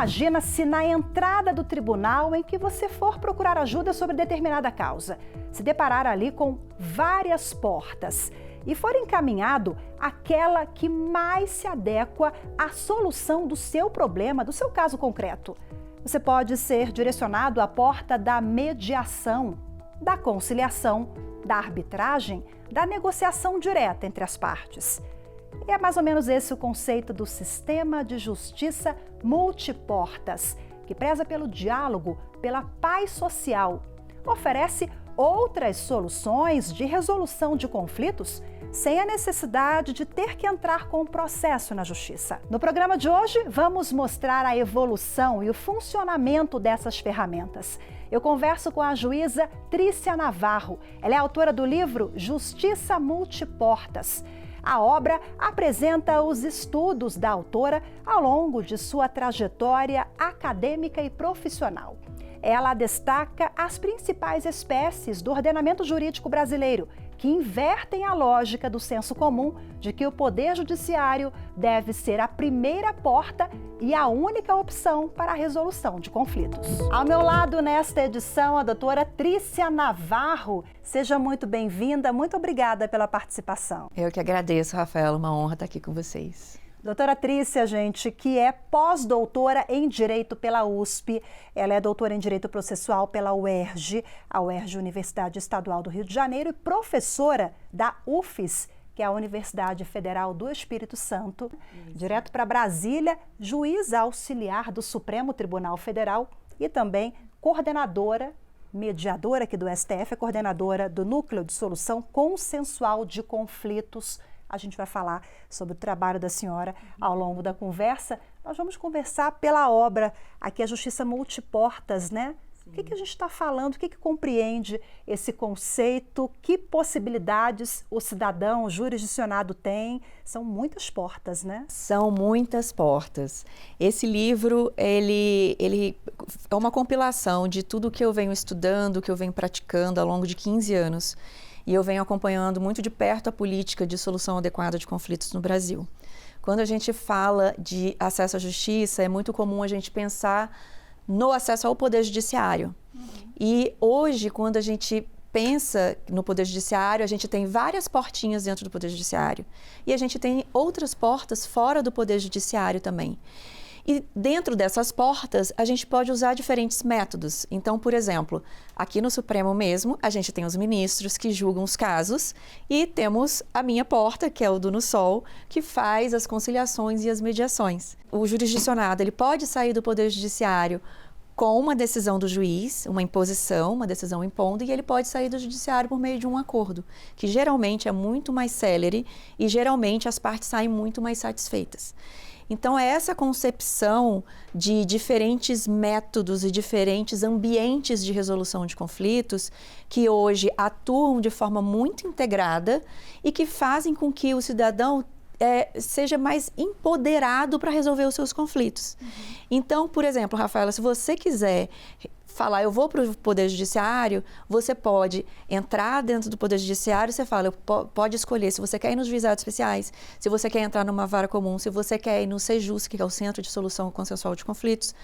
Imagina se na entrada do tribunal em que você for procurar ajuda sobre determinada causa, se deparar ali com várias portas e for encaminhado aquela que mais se adequa à solução do seu problema, do seu caso concreto. Você pode ser direcionado à porta da mediação, da conciliação, da arbitragem, da negociação direta entre as partes. E é mais ou menos esse o conceito do sistema de justiça multiportas, que preza pelo diálogo, pela paz social, oferece outras soluções de resolução de conflitos sem a necessidade de ter que entrar com o processo na justiça. No programa de hoje, vamos mostrar a evolução e o funcionamento dessas ferramentas. Eu converso com a juíza Trícia Navarro. Ela é autora do livro Justiça Multiportas. A obra apresenta os estudos da autora ao longo de sua trajetória acadêmica e profissional. Ela destaca as principais espécies do ordenamento jurídico brasileiro, que invertem a lógica do senso comum de que o Poder Judiciário deve ser a primeira porta e a única opção para a resolução de conflitos. Ao meu lado, nesta edição, a doutora Trícia Navarro. Seja muito bem-vinda, muito obrigada pela participação. Eu que agradeço, Rafaela, uma honra estar aqui com vocês. Doutora Trícia, gente, que é pós-doutora em Direito pela USP, ela é doutora em Direito Processual pela UERJ, a UERJ, Universidade Estadual do Rio de Janeiro, e professora da UFES, que é a Universidade Federal do Espírito Santo, direto para Brasília, juíza auxiliar do Supremo Tribunal Federal e também coordenadora, mediadora aqui do STF, coordenadora do Núcleo de Solução Consensual de Conflitos. A gente vai falar sobre o trabalho da senhora ao longo da conversa. Nós vamos conversar pela obra, aqui a Justiça Multiportas, né? Sim. O que a gente está falando, o que compreende esse conceito, que possibilidades o cidadão, o jurisdicionado tem? São muitas portas, né? São muitas portas. Esse livro, ele é uma compilação de tudo que eu venho estudando, que eu venho praticando ao longo de 15 anos. E eu venho acompanhando muito de perto a política de solução adequada de conflitos no Brasil. Quando a gente fala de acesso à justiça, é muito comum a gente pensar no acesso ao Poder Judiciário. E hoje, quando a gente pensa no Poder Judiciário, a gente tem várias portinhas dentro do Poder Judiciário. E a gente tem outras portas fora do Poder Judiciário também. E dentro dessas portas, a gente pode usar diferentes métodos. Então, por exemplo, aqui no Supremo mesmo, a gente tem os ministros que julgam os casos e temos a minha porta, que é o do NUSOL, que faz as conciliações e as mediações. O jurisdicionado, ele pode sair do Poder Judiciário com uma decisão do juiz, uma imposição, uma decisão impondo, e ele pode sair do judiciário por meio de um acordo, que geralmente é muito mais célere e geralmente as partes saem muito mais satisfeitas. Então, é essa concepção de diferentes métodos e diferentes ambientes de resolução de conflitos que hoje atuam de forma muito integrada e que fazem com que o cidadão seja mais empoderado para resolver os seus conflitos. Então, por exemplo, Rafaela, se você quiser falar, eu vou para o Poder Judiciário, você pode entrar dentro do Poder Judiciário, você fala, pode escolher se você quer ir nos juizados especiais, se você quer entrar numa vara comum, se você quer ir no CEJUS, que é o Centro de Solução Consensual de Conflitos.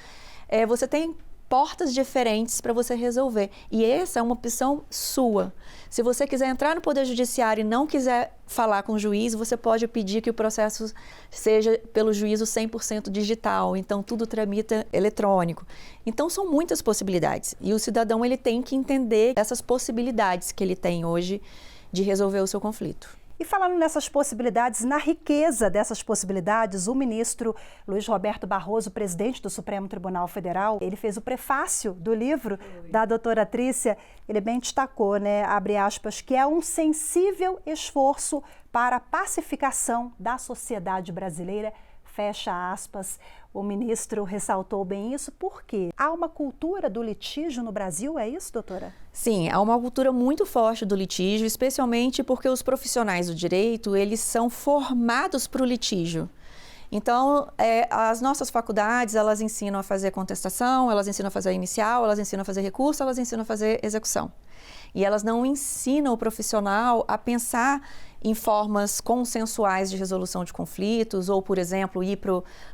Você tem portas diferentes para você resolver. E essa é uma opção sua. Se você quiser entrar no Poder Judiciário e não quiser falar com o juiz, você pode pedir que o processo seja pelo juízo 100% digital, então tudo tramita eletrônico. Então são muitas possibilidades e o cidadão ele tem que entender essas possibilidades que ele tem hoje de resolver o seu conflito. E falando nessas possibilidades, na riqueza dessas possibilidades, o ministro Luiz Roberto Barroso, presidente do Supremo Tribunal Federal, ele fez o prefácio do livro da doutora Trícia, ele bem destacou, né, abre aspas, que é um sensível esforço para a pacificação da sociedade brasileira, fecha aspas. O ministro ressaltou bem isso, porque há uma cultura do litígio no Brasil, é isso, doutora? Sim, há uma cultura muito forte do litígio, especialmente porque os profissionais do direito, eles são formados para o litígio. Então, as nossas faculdades, elas ensinam a fazer contestação, elas ensinam a fazer inicial, elas ensinam a fazer recurso, elas ensinam a fazer execução. E elas não ensinam o profissional a pensar em formas consensuais de resolução de conflitos, ou, por exemplo, ir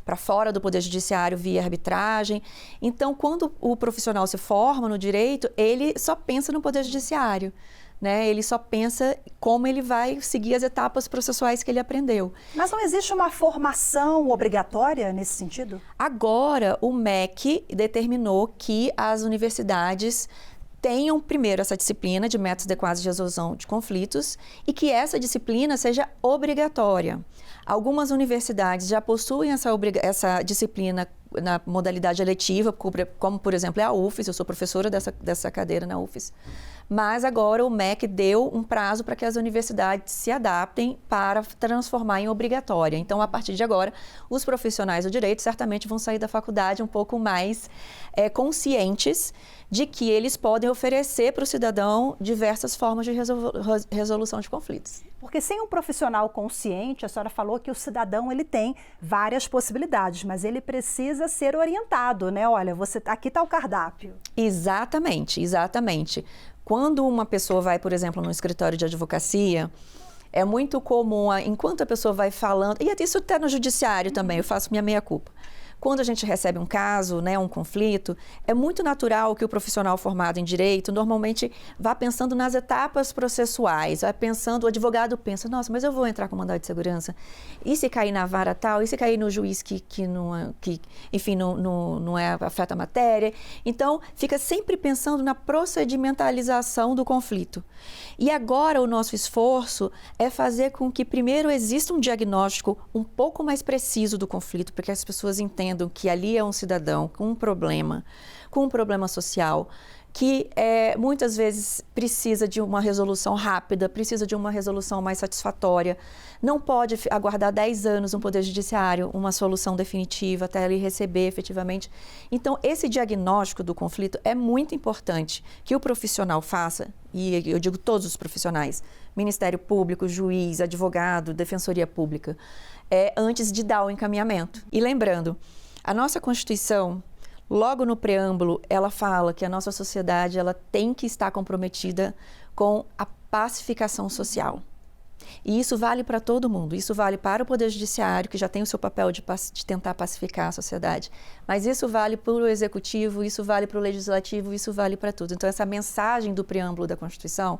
para fora do Poder Judiciário via arbitragem. Então, quando o profissional se forma no direito, ele só pensa no Poder Judiciário. Né? Ele só pensa como ele vai seguir as etapas processuais que ele aprendeu. Mas não existe uma formação obrigatória nesse sentido? Agora, o MEC determinou que as universidades tenham primeiro essa disciplina de métodos adequados de resolução de conflitos e que essa disciplina seja obrigatória. Algumas universidades já possuem essa disciplina na modalidade eletiva, como por exemplo é a UFES, eu sou professora dessa cadeira na UFES. Mas agora o MEC deu um prazo para que as universidades se adaptem para transformar em obrigatória. Então, a partir de agora, os profissionais do direito certamente vão sair da faculdade um pouco mais conscientes de que eles podem oferecer para o cidadão diversas formas de resolução de conflitos. Porque sem um profissional consciente, a senhora falou que o cidadão ele tem várias possibilidades, mas ele precisa ser orientado, né? Olha, aqui está o cardápio. Exatamente, exatamente. Quando uma pessoa vai, por exemplo, no escritório de advocacia, é muito comum, enquanto a pessoa vai falando, e isso até no judiciário também, eu faço minha meia-culpa. Quando a gente recebe um caso, né, um conflito, é muito natural que o profissional formado em direito normalmente vá pensando nas etapas processuais, vai pensando, o advogado pensa, nossa, mas eu vou entrar com mandado de segurança, e se cair na vara tal, e se cair no juiz que enfim, não afeta a matéria. Então, fica sempre pensando na procedimentalização do conflito. E agora o nosso esforço é fazer com que primeiro exista um diagnóstico um pouco mais preciso do conflito, para que as pessoas entendam que ali é um cidadão com um problema social, que muitas vezes precisa de uma resolução rápida, precisa de uma resolução mais satisfatória, não pode aguardar 10 anos no Poder Judiciário uma solução definitiva até ele receber efetivamente. Então, esse diagnóstico do conflito é muito importante que o profissional faça, e eu digo todos os profissionais, Ministério Público, juiz, advogado, Defensoria Pública, antes de dar o encaminhamento. E lembrando, a nossa Constituição, logo no preâmbulo, ela fala que a nossa sociedade ela tem que estar comprometida com a pacificação social. E isso vale para todo mundo. Isso vale para o Poder Judiciário, que já tem o seu papel de tentar pacificar a sociedade. Mas isso vale para o Executivo, isso vale para o Legislativo, isso vale para tudo. Então, essa mensagem do preâmbulo da Constituição,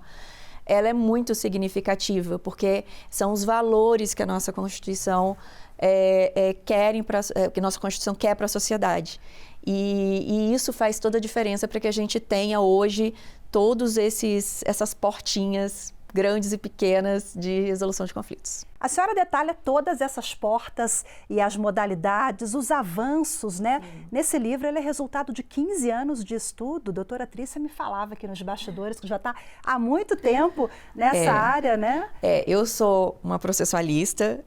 ela é muito significativa, porque são os valores que a nossa Constituição que a nossa Constituição quer para a sociedade. E isso faz toda a diferença para que a gente tenha hoje todos essas portinhas grandes e pequenas de resolução de conflitos. A senhora detalha todas essas portas e as modalidades, os avanços, né? Nesse livro, ele é resultado de 15 anos de estudo. A doutora Trícia me falava aqui nos bastidores que já está há muito tempo nessa área, né? Eu sou uma processualista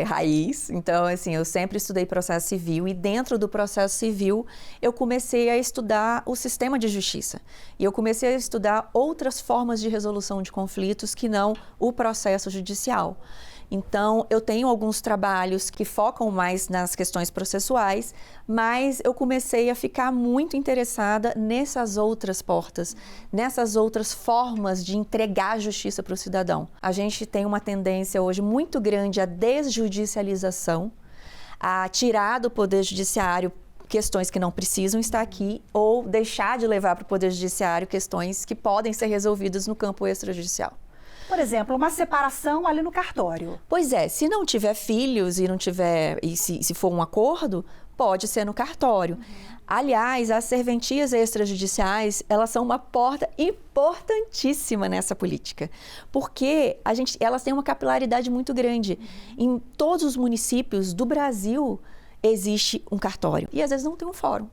raiz, então, assim, eu sempre estudei processo civil e dentro do processo civil eu comecei a estudar o sistema de justiça. E eu comecei a estudar outras formas de resolução de conflitos que não o processo judicial. Então, eu tenho alguns trabalhos que focam mais nas questões processuais, mas eu comecei a ficar muito interessada nessas outras portas, nessas outras formas de entregar justiça para o cidadão. A gente tem uma tendência hoje muito grande à desjudicialização, a tirar do Poder Judiciário questões que não precisam estar aqui ou deixar de levar para o Poder Judiciário questões que podem ser resolvidas no campo extrajudicial. Por exemplo, uma separação ali no cartório. Pois é, se não tiver filhos e se for um acordo, pode ser no cartório. Aliás, as serventias extrajudiciais, elas são uma porta importantíssima nessa política, porque elas têm uma capilaridade muito grande. Em todos os municípios do Brasil existe um cartório e às vezes não tem um fórum.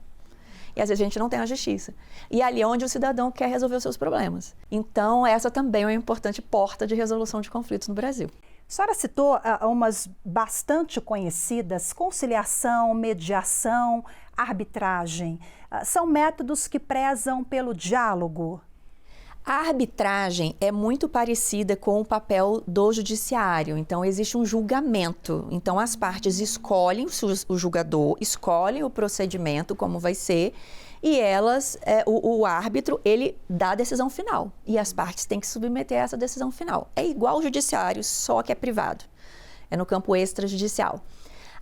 E às vezes a gente não tem a justiça. E ali é onde o cidadão quer resolver os seus problemas. Então, essa também é uma importante porta de resolução de conflitos no Brasil. A senhora citou umas bastante conhecidas, conciliação, mediação, arbitragem. São métodos que prezam pelo diálogo? A arbitragem é muito parecida com o papel do judiciário, então existe um julgamento. Então as partes escolhem o julgador, escolhem o procedimento, como vai ser, e o árbitro, ele dá a decisão final. E as partes têm que submeter a essa decisão final. É igual ao judiciário, só que é privado. É no campo extrajudicial.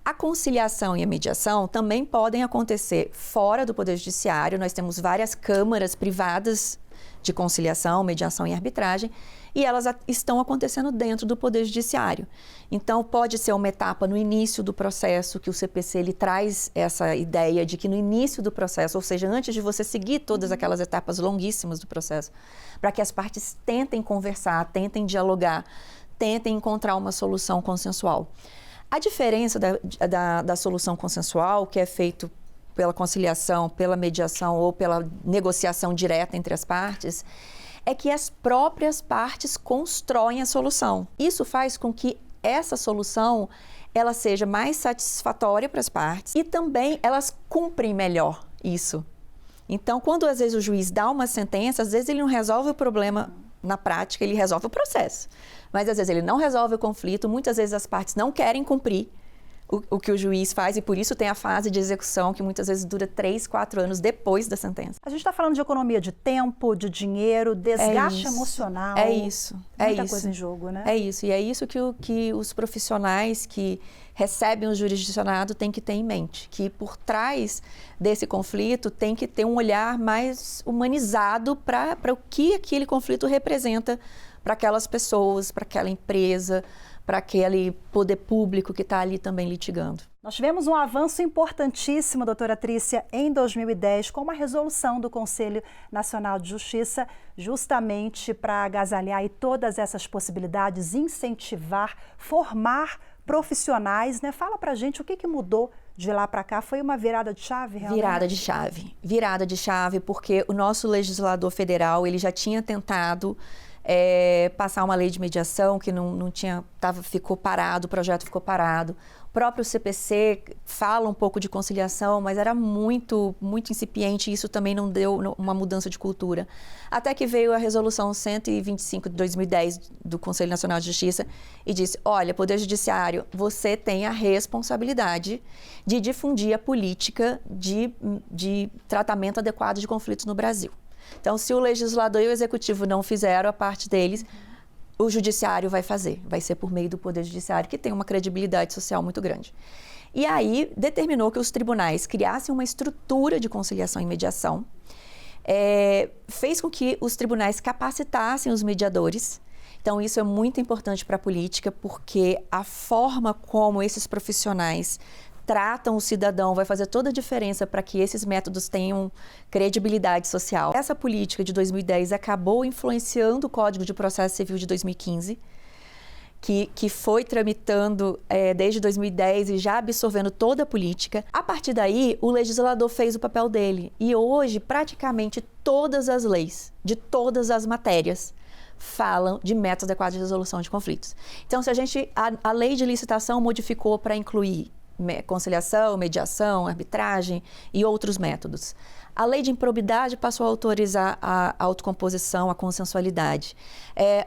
A conciliação e a mediação também podem acontecer fora do Poder Judiciário. Nós temos várias câmaras privadas de conciliação, mediação e arbitragem, e elas estão acontecendo dentro do Poder Judiciário. Então, pode ser uma etapa no início do processo, que o CPC ele traz essa ideia de que no início do processo, ou seja, antes de você seguir todas aquelas etapas longuíssimas do processo, para que as partes tentem conversar, tentem dialogar, tentem encontrar uma solução consensual. A diferença da solução consensual, que é feito pela conciliação, pela mediação ou pela negociação direta entre as partes, é que as próprias partes constroem a solução. Isso faz com que essa solução ela seja mais satisfatória para as partes e também elas cumprem melhor isso. Então, quando às vezes o juiz dá uma sentença, às vezes ele não resolve o problema na prática, ele resolve o processo. Mas às vezes ele não resolve o conflito, muitas vezes as partes não querem cumprir o que o juiz faz e por isso tem a fase de execução que muitas vezes dura 3, 4 anos depois da sentença. A gente está falando de economia de tempo, de dinheiro, desgaste emocional. É isso. Muita coisa em jogo, né? É isso. E é isso que os profissionais que recebem o jurisdicionado têm que ter em mente. Que por trás desse conflito tem que ter um olhar mais humanizado para o que aquele conflito representa para aquelas pessoas, para aquela empresa, para aquele poder público que está ali também litigando. Nós tivemos um avanço importantíssimo, doutora Trícia, em 2010, com uma resolução do Conselho Nacional de Justiça, justamente para agasalhar aí todas essas possibilidades, incentivar, formar profissionais, né? Fala pra gente o que mudou de lá para cá. Foi uma virada de chave, realmente? Virada de chave, porque o nosso legislador federal, ele já tinha tentado passar uma lei de mediação que não tinha, ficou parado, o projeto ficou parado. O próprio CPC fala um pouco de conciliação, mas era muito incipiente e isso também não deu uma mudança de cultura. Até que veio a resolução 125 de 2010 do Conselho Nacional de Justiça e disse, olha, Poder Judiciário, você tem a responsabilidade de difundir a política de tratamento adequado de conflitos no Brasil. Então, se o legislador e o executivo não fizeram a parte deles, o judiciário vai fazer. Vai ser por meio do Poder Judiciário, que tem uma credibilidade social muito grande. E aí, determinou que os tribunais criassem uma estrutura de conciliação e mediação, fez com que os tribunais capacitassem os mediadores. Então, isso é muito importante para a política, porque a forma como esses profissionais tratam o cidadão vai fazer toda a diferença para que esses métodos tenham credibilidade social. Essa política de 2010 acabou influenciando o Código de Processo Civil de 2015, que foi tramitando desde 2010 e já absorvendo toda a política. A partir daí, o legislador fez o papel dele. E hoje, praticamente todas as leis, de todas as matérias, falam de métodos adequados de resolução de conflitos. Então, se a lei de licitação modificou para incluir conciliação, mediação, arbitragem e outros métodos. A lei de improbidade passou a autorizar a autocomposição, a consensualidade.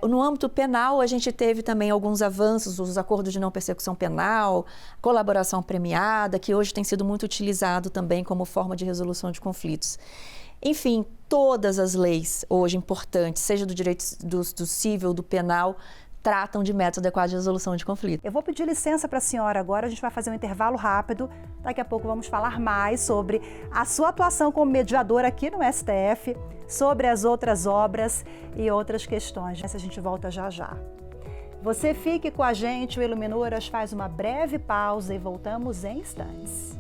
No âmbito penal, a gente teve também alguns avanços, os acordos de não persecução penal, colaboração premiada, que hoje tem sido muito utilizado também como forma de resolução de conflitos. Enfim, todas as leis hoje importantes, seja do direito do civil, do penal, tratam de método adequado de resolução de conflito. Eu vou pedir licença para a senhora agora, a gente vai fazer um intervalo rápido. Daqui a pouco vamos falar mais sobre a sua atuação como mediadora aqui no STF, sobre as outras obras e outras questões. Essa a gente volta já já. Você fique com a gente, o Iluminuras faz uma breve pausa e voltamos em instantes.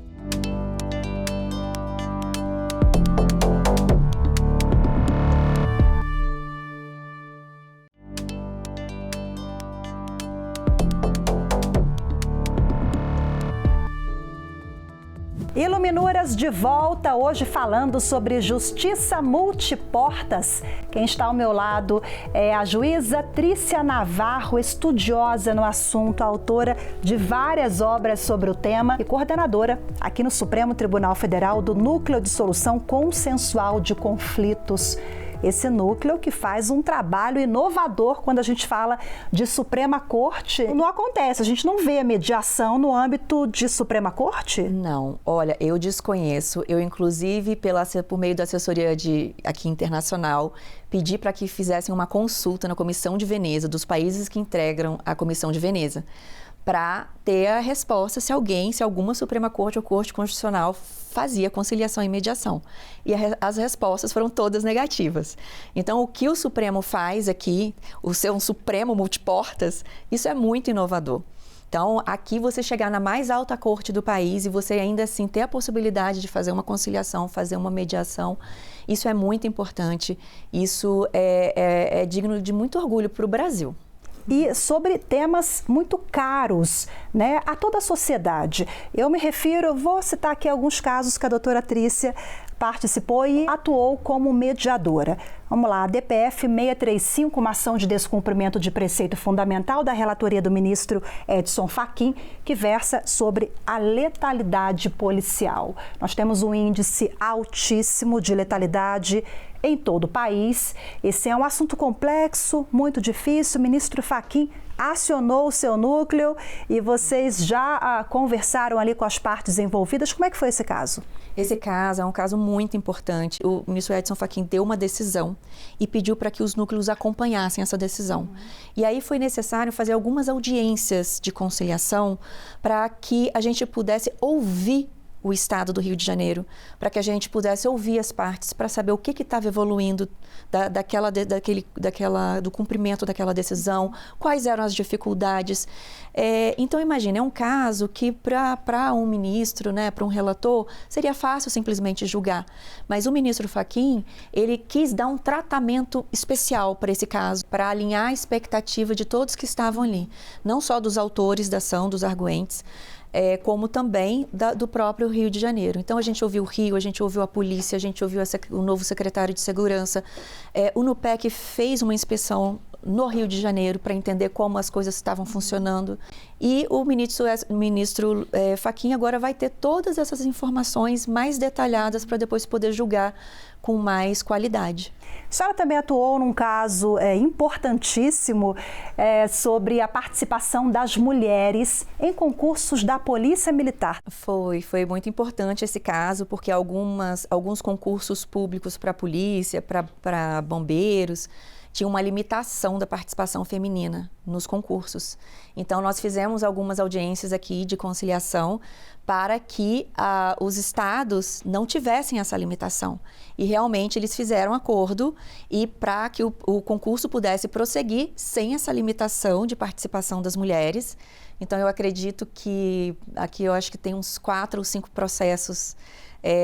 Iluminuras de volta, hoje falando sobre justiça multiportas. Quem está ao meu lado é a juíza Trícia Navarro, estudiosa no assunto, autora de várias obras sobre o tema e coordenadora aqui no Supremo Tribunal Federal do Núcleo de Solução Consensual de Conflitos. esse núcleo que faz um trabalho inovador quando a gente fala de Suprema Corte. Não acontece, a gente não vê mediação no âmbito de Suprema Corte? Não, olha, eu desconheço. Eu, inclusive, por meio da assessoria aqui internacional, pedi para que fizessem uma consulta na Comissão de Veneza, dos países que integram a Comissão de Veneza, para ter a resposta se alguma Suprema Corte ou Corte Constitucional fazia conciliação e mediação. E as respostas foram todas negativas. Então, o que o Supremo faz aqui, o ser um Supremo multiportas, isso é muito inovador. Então, aqui você chegar na mais alta corte do país e você ainda assim ter a possibilidade de fazer uma conciliação, fazer uma mediação, isso é muito importante. Isso é digno de muito orgulho para o Brasil. E sobre temas muito caros, né, a toda a sociedade. Eu me refiro, vou citar aqui alguns casos que a doutora Trícia participou e atuou como mediadora. Vamos lá, a DPF 635, uma ação de descumprimento de preceito fundamental da relatoria do ministro Edson Fachin, que versa sobre a letalidade policial. Nós temos um índice altíssimo de letalidade em todo o país. Esse é um assunto complexo, muito difícil. O ministro Fachin acionou o seu núcleo e vocês já conversaram ali com as partes envolvidas. Como é que foi esse caso? Esse caso é um caso muito importante. O ministro Edson Fachin deu uma decisão e pediu para que os núcleos acompanhassem essa decisão. E aí foi necessário fazer algumas audiências de conciliação para que a gente pudesse ouvir o Estado do Rio de Janeiro, para que a gente pudesse ouvir as partes, para saber o que estava evoluindo do cumprimento daquela decisão, quais eram as dificuldades. Então, imagine, é um caso que para um ministro, né, para um relator, seria fácil simplesmente julgar. Mas o ministro Fachin, ele quis dar um tratamento especial para esse caso, para alinhar a expectativa de todos que estavam ali, não só dos autores da ação, dos arguentes, como também do próprio Rio de Janeiro. Então, a gente ouviu o Rio, a gente ouviu a polícia, a gente ouviu o novo secretário de Segurança. O NUPEC fez uma inspeção no Rio de Janeiro para entender como as coisas estavam funcionando. E o ministro Fachin agora vai ter todas essas informações mais detalhadas para depois poder julgar com mais qualidade. A senhora também atuou num caso importantíssimo sobre a participação das mulheres em concursos da Polícia Militar. Foi muito importante esse caso, porque alguns concursos públicos para a polícia, para bombeiros, tinha uma limitação da participação feminina nos concursos. Então, nós fizemos algumas audiências aqui de conciliação para que os estados não tivessem essa limitação. E realmente eles fizeram acordo e para que o concurso pudesse prosseguir sem essa limitação de participação das mulheres. Então, eu acredito que aqui eu acho que tem uns 4 ou 5 processos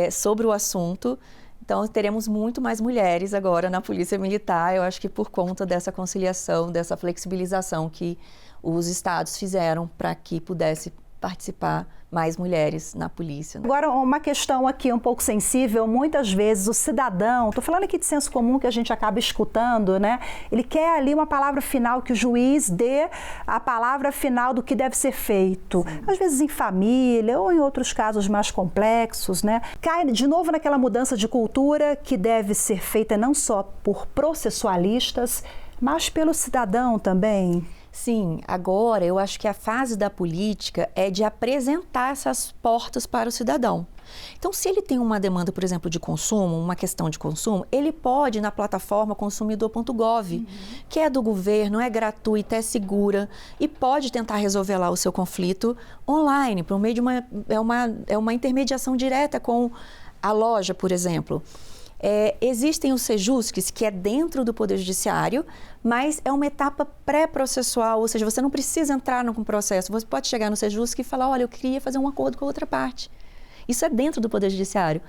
sobre o assunto. Então, teremos muito mais mulheres agora na Polícia Militar, eu acho que por conta dessa conciliação, dessa flexibilização que os estados fizeram para que pudesse participar mais mulheres na polícia. Agora, uma questão aqui um pouco sensível, muitas vezes o cidadão, estou falando aqui de senso comum que a gente acaba escutando, né? Ele quer ali uma palavra final, que o juiz dê a palavra final do que deve ser feito. Sim. Às vezes em família ou em outros casos mais complexos, né? Cai de novo naquela mudança de cultura que deve ser feita não só por processualistas, mas pelo cidadão também. Sim, agora eu acho que a fase da política é de apresentar essas portas para o cidadão. Então, se ele tem uma demanda, por exemplo, de consumo, uma questão de consumo, ele pode ir na plataforma consumidor.gov, que é do governo, é gratuita, é segura e pode tentar resolver lá o seu conflito online, por meio de uma intermediação direta com a loja, por exemplo. Existem os Sejusques, que é dentro do Poder Judiciário, mas é uma etapa pré-processual, ou seja, você não precisa entrar no processo, você pode chegar no Sejusque e falar, olha, eu queria fazer um acordo com a outra parte. Isso é dentro do Poder Judiciário.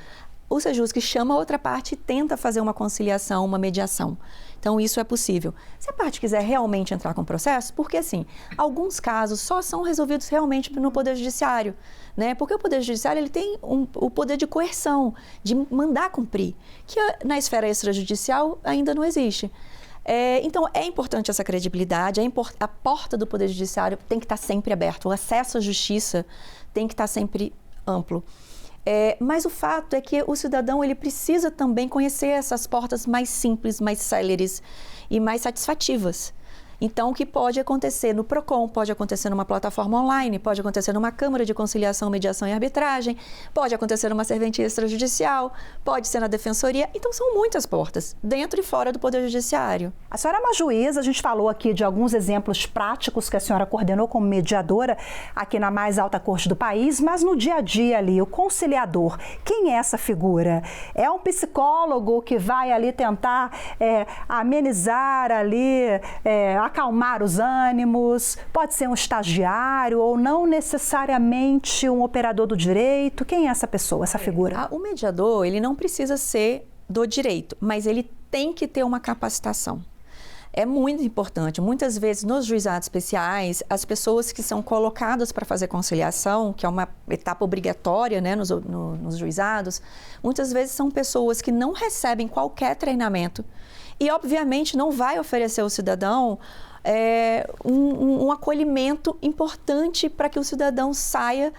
O Sejusque chama a outra parte e tenta fazer uma conciliação, uma mediação. Então, isso é possível. Se a parte quiser realmente entrar com o processo, porque assim, alguns casos só são resolvidos realmente no Poder Judiciário, né? Porque o Poder Judiciário ele tem o poder de coerção, de mandar cumprir, que na esfera extrajudicial ainda não existe. Então, é importante essa credibilidade, a porta do Poder Judiciário tem que estar sempre aberta, o acesso à justiça tem que estar sempre amplo. Mas o fato é que o cidadão ele precisa também conhecer essas portas mais simples, mais céleres e mais satisfativas. Então, o que pode acontecer no PROCON, pode acontecer numa plataforma online, pode acontecer numa Câmara de Conciliação, Mediação e Arbitragem, pode acontecer numa serventia extrajudicial, pode ser na Defensoria. Então, são muitas portas, dentro e fora do Poder Judiciário. A senhora é uma juíza, a gente falou aqui de alguns exemplos práticos que a senhora coordenou como mediadora aqui na mais alta corte do país, mas no dia a dia ali, o conciliador, quem é essa figura? É um psicólogo que vai ali tentar amenizar ali, acalmar os ânimos, pode ser um estagiário ou não necessariamente um operador do direito. Quem é essa pessoa, essa figura? O mediador, ele não precisa ser do direito, mas ele tem que ter uma capacitação. É muito importante. Muitas vezes, nos juizados especiais, as pessoas que são colocadas para fazer conciliação, que é uma etapa obrigatória, né, nos juizados, muitas vezes são pessoas que não recebem qualquer treinamento e, obviamente, não vai oferecer ao cidadão um acolhimento importante para que o cidadão saia,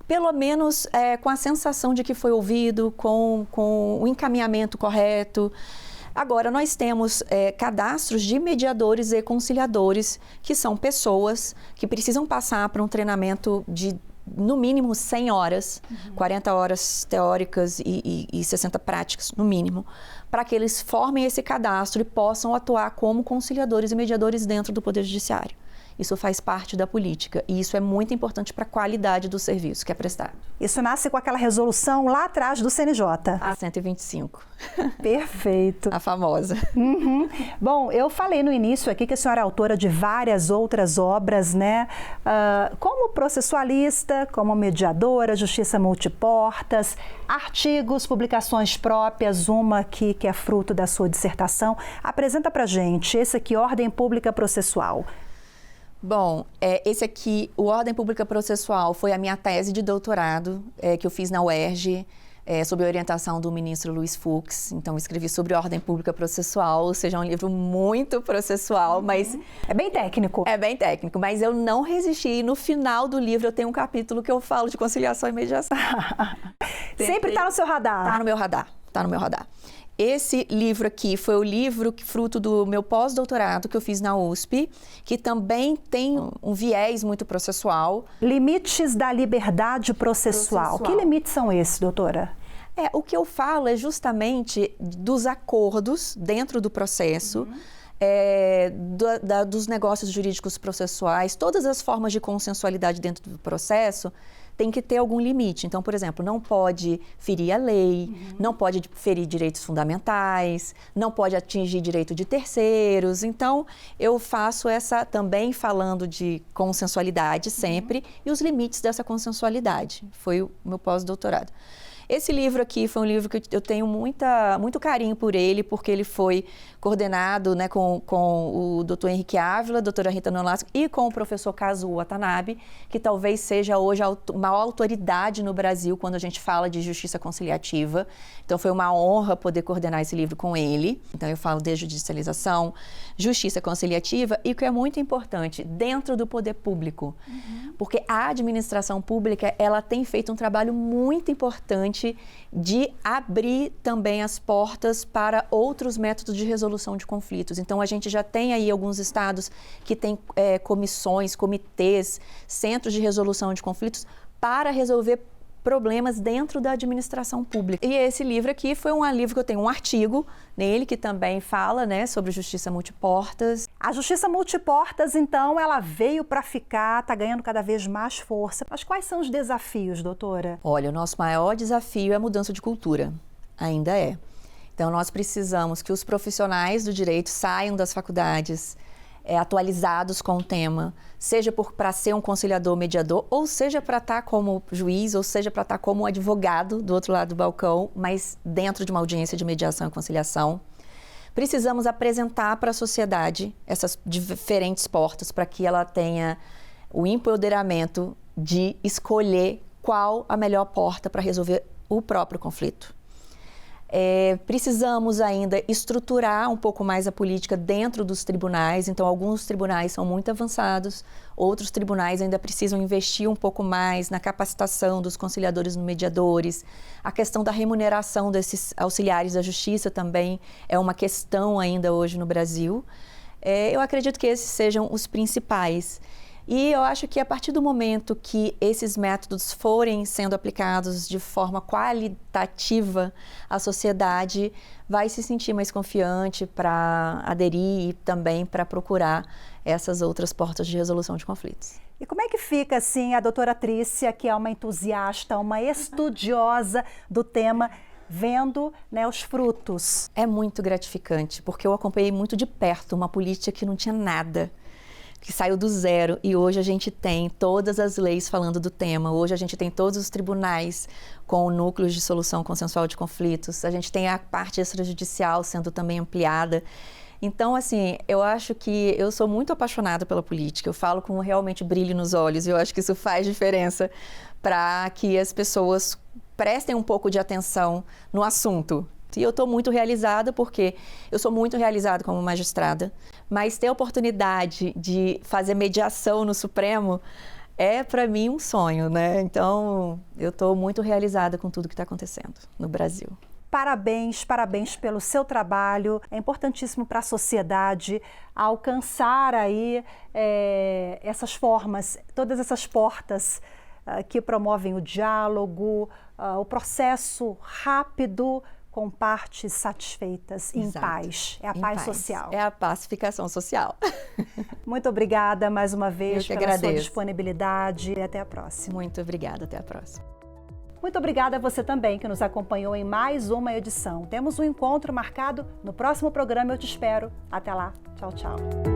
pelo menos com a sensação de que foi ouvido, com o encaminhamento correto. Agora, nós temos cadastros de mediadores e conciliadores, que são pessoas que precisam passar por um treinamento de, no mínimo, 100 horas, 40 horas teóricas e 60 práticas, no mínimo, para que eles formem esse cadastro e possam atuar como conciliadores e mediadores dentro do Poder Judiciário. Isso faz parte da política e isso é muito importante para a qualidade do serviço que é prestado. Isso nasce com aquela resolução lá atrás do CNJ. A 125. Perfeito. A famosa. Bom, eu falei no início aqui que a senhora é autora de várias outras obras, né? Como processualista, como mediadora, justiça multiportas, artigos, publicações próprias, uma aqui que é fruto da sua dissertação. Apresenta pra gente esse aqui, Ordem Pública Processual. Bom, esse aqui, o Ordem Pública Processual, foi a minha tese de doutorado que eu fiz na UERJ, sob a orientação do ministro Luiz Fux. Então, escrevi sobre Ordem Pública Processual, ou seja, é um livro muito processual, mas... É bem técnico. É bem técnico, mas eu não resisti. E no final do livro eu tenho um capítulo que eu falo de conciliação e mediação. Sempre está no seu radar. Está no meu radar, está no meu radar. Esse livro aqui foi o livro fruto do meu pós-doutorado que eu fiz na USP, que também tem um viés muito processual. Limites da liberdade processual. Que limites são esses, doutora? O que eu falo é justamente dos acordos dentro do processo, dos negócios jurídicos processuais, todas as formas de consensualidade dentro do processo tem que ter algum limite. Então, por exemplo, não pode ferir a lei, não pode ferir direitos fundamentais, não pode atingir direito de terceiros. Então, eu faço essa também falando de consensualidade sempre e os limites dessa consensualidade. Foi o meu pós-doutorado. Esse livro aqui foi um livro que eu tenho muito carinho por ele, porque ele foi coordenado, né, com o Dr. Henrique Ávila, a doutora Rita Nolasco e com o professor Kazuo Watanabe, que talvez seja hoje a maior autoridade no Brasil quando a gente fala de justiça conciliativa. Então, foi uma honra poder coordenar esse livro com ele. Então, eu falo de judicialização, justiça conciliativa e o que é muito importante, dentro do poder público. Porque a administração pública, ela tem feito um trabalho muito importante de abrir também as portas para outros métodos de resolução de conflitos. Então, a gente já tem aí alguns estados que têm comissões, comitês, centros de resolução de conflitos para resolver problemas dentro da administração pública. E esse livro aqui foi um livro que eu tenho um artigo nele que também fala, né, sobre justiça multiportas. A justiça multiportas, então, ela veio para ficar, está ganhando cada vez mais força. Mas quais são os desafios, doutora? Olha, o nosso maior desafio é a mudança de cultura, ainda é. Então, nós precisamos que os profissionais do direito saiam das faculdades atualizados com o tema, seja para ser um conciliador mediador, ou seja para estar como juiz, ou seja para estar como advogado do outro lado do balcão, mas dentro de uma audiência de mediação e conciliação. Precisamos apresentar para a sociedade essas diferentes portas para que ela tenha o empoderamento de escolher qual a melhor porta para resolver o próprio conflito. Precisamos ainda estruturar um pouco mais a política dentro dos tribunais, então alguns tribunais são muito avançados, outros tribunais ainda precisam investir um pouco mais na capacitação dos conciliadores e mediadores. A questão da remuneração desses auxiliares da justiça também é uma questão ainda hoje no Brasil. Eu acredito que esses sejam os principais. E eu acho que a partir do momento que esses métodos forem sendo aplicados de forma qualitativa, a sociedade vai se sentir mais confiante para aderir e também para procurar essas outras portas de resolução de conflitos. E como é que fica, assim, a doutora Trícia, que é uma entusiasta, uma estudiosa do tema, vendo, né, os frutos? É muito gratificante, porque eu acompanhei muito de perto uma política que não tinha nada, que saiu do zero, e hoje a gente tem todas as leis falando do tema, hoje a gente tem todos os tribunais com núcleos de solução consensual de conflitos, a gente tem a parte extrajudicial sendo também ampliada. Então, assim, eu acho que eu sou muito apaixonada pela política, eu falo com realmente brilho nos olhos, e eu acho que isso faz diferença para que as pessoas prestem um pouco de atenção no assunto. E eu estou muito realizada porque eu sou muito realizada como magistrada, mas ter a oportunidade de fazer mediação no Supremo é para mim um sonho, né? Então eu estou muito realizada com tudo que está acontecendo no Brasil. Parabéns, parabéns pelo seu trabalho. É importantíssimo para a sociedade alcançar aí essas formas, todas essas portas que promovem o diálogo, o processo rápido, com partes satisfeitas e em paz. É a paz social. É a pacificação social. Muito obrigada mais uma vez pela agradeço. sua disponibilidade e até a próxima. Muito obrigada, até a próxima. Muito obrigada a você também que nos acompanhou em mais uma edição. Temos um encontro marcado no próximo programa, eu te espero. Até lá. Tchau, tchau.